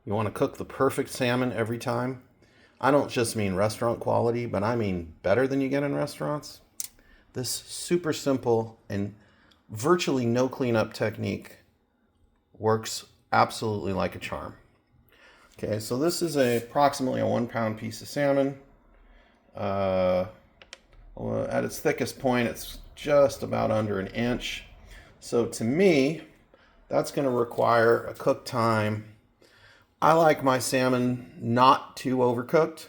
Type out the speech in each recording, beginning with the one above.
You want to cook the perfect salmon every time. I don't just mean restaurant quality, but I mean better than you get in restaurants. This super simple and virtually no cleanup technique works absolutely like a charm. Okay, so this is approximately a 1 pound piece of salmon. At its thickest point, it's just about under an inch. So to me, that's going to require a cook time. I like my salmon not too overcooked.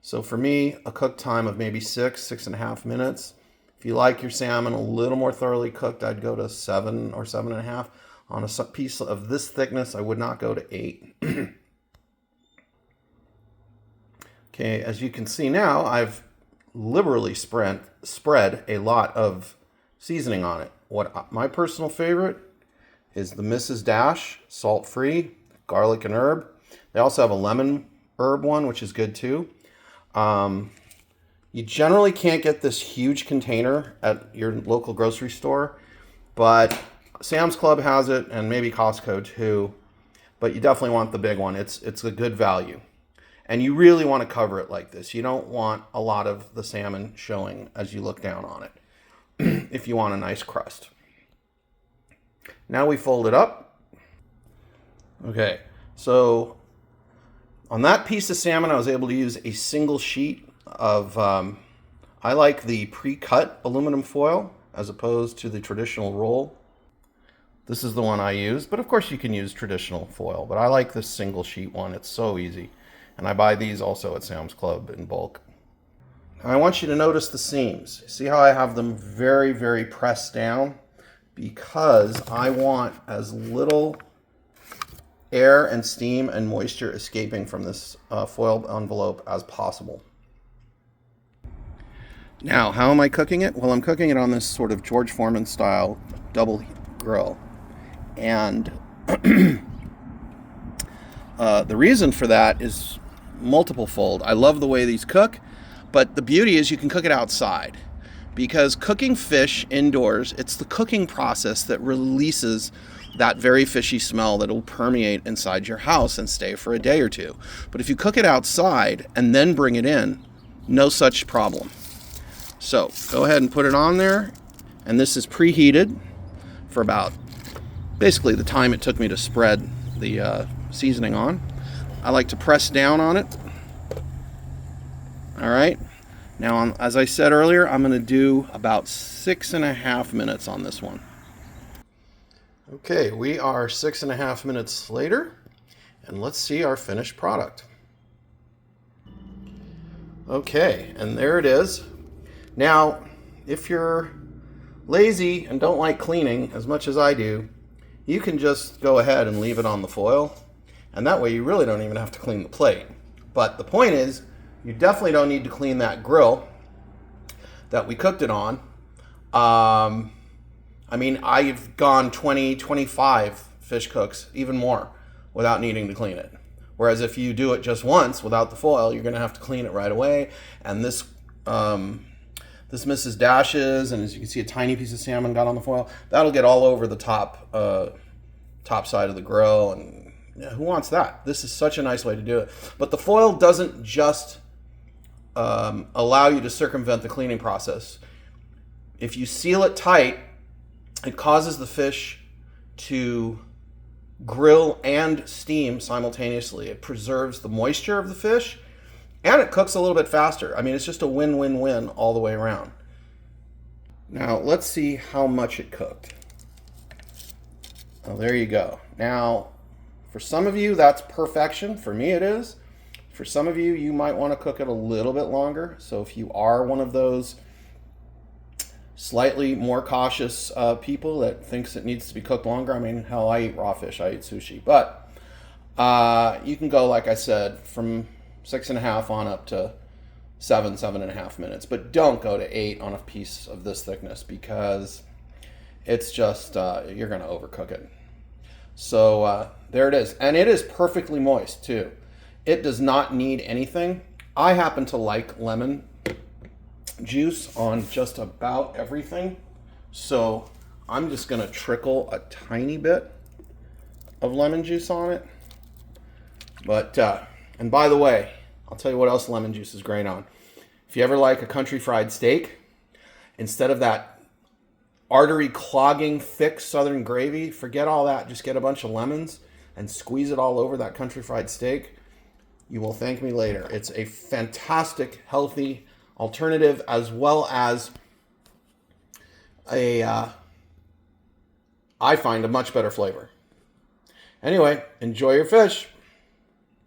So for me, a cook time of maybe 6.5 minutes. If you like your salmon a little more thoroughly cooked, I'd go to 7 or 7.5. On a piece of this thickness, I would not go to 8. Okay, as you can see now, I've liberally spread a lot of seasoning on it. What my personal favorite is the Mrs. Dash, salt-free, garlic and herb. They also have a lemon herb one, which is good too. You generally can't get this huge container at your local grocery store, but Sam's Club has it and maybe Costco too. But you definitely want the big one. It's a good value. And you really want to cover it like this. You don't want a lot of the salmon showing as you look down on it if you want a nice crust. Now we fold it up. Okay, so on that piece of salmon, I was able to use a single sheet of, I like the pre-cut aluminum foil as opposed to the traditional roll. This is the one I used, but of course you can use traditional foil, but I like this single sheet one. It's so easy. And I buy these also at Sam's Club in bulk. I want you to notice the seams. See how I have them very, very pressed down? Because I want as little air and steam and moisture escaping from this foil envelope as possible. Now, how am I cooking it? Well, I'm cooking it on this sort of George Foreman style double grill. And the reason for that is multiple fold. I love the way these cook, but the beauty is you can cook it outside. Because cooking fish indoors, it's the cooking process that releases that very fishy smell that will permeate inside your house and stay for a day or two. But if you cook it outside and then bring it in, no such problem. So go ahead and put it on there. And this is preheated for about basically the time it took me to spread the seasoning on. I like to press down on it. All right. Now, as I said earlier, I'm going to do about 6.5 minutes on this one. Okay, we are 6.5 minutes later, and let's see our finished product. Okay, and there it is. Now, if you're lazy and don't like cleaning as much as I do, you can just go ahead and leave it on the foil, and that way you really don't even have to clean the plate. But the point is, you definitely don't need to clean that grill that we cooked it on. I mean, I've gone 20, 25 fish cooks, even more, without needing to clean it. Whereas if you do it just once without the foil, you're going to have to clean it right away. And this Mrs. Dash's, and as you can see, a tiny piece of salmon got on the foil. That'll get all over the top side of the grill, and who wants that? This is such a nice way to do it. But the foil doesn't just allow you to circumvent the cleaning process. If you seal it tight, it causes the fish to grill and steam simultaneously. It preserves the moisture of the fish, and it cooks a little bit faster. I mean, it's just a win-win-win all the way around. Now, let's see how much it cooked. Well, there you go. Now, for some of you, that's perfection. For me, it is. For some of you, you might want to cook it a little bit longer. So if you are one of those slightly more cautious people that thinks it needs to be cooked longer, I mean, hell, I eat raw fish, I eat sushi. But you can go, like I said, from 6.5 on up to 7.5 minutes. But don't go to 8 on a piece of this thickness, because it's just, you're going to overcook it. So there it is. And it is perfectly moist, too. It does not need anything. I happen to like lemon juice on just about everything. So I'm just going to trickle a tiny bit of lemon juice on it. But, and by the way, I'll tell you what else lemon juice is great on. If you ever like a country fried steak, instead of that artery clogging thick southern gravy, forget all that. Just get a bunch of lemons and squeeze it all over that country fried steak. You will thank me later. It's a fantastic, healthy alternative, as well as I find a much better flavor. Anyway, enjoy your fish.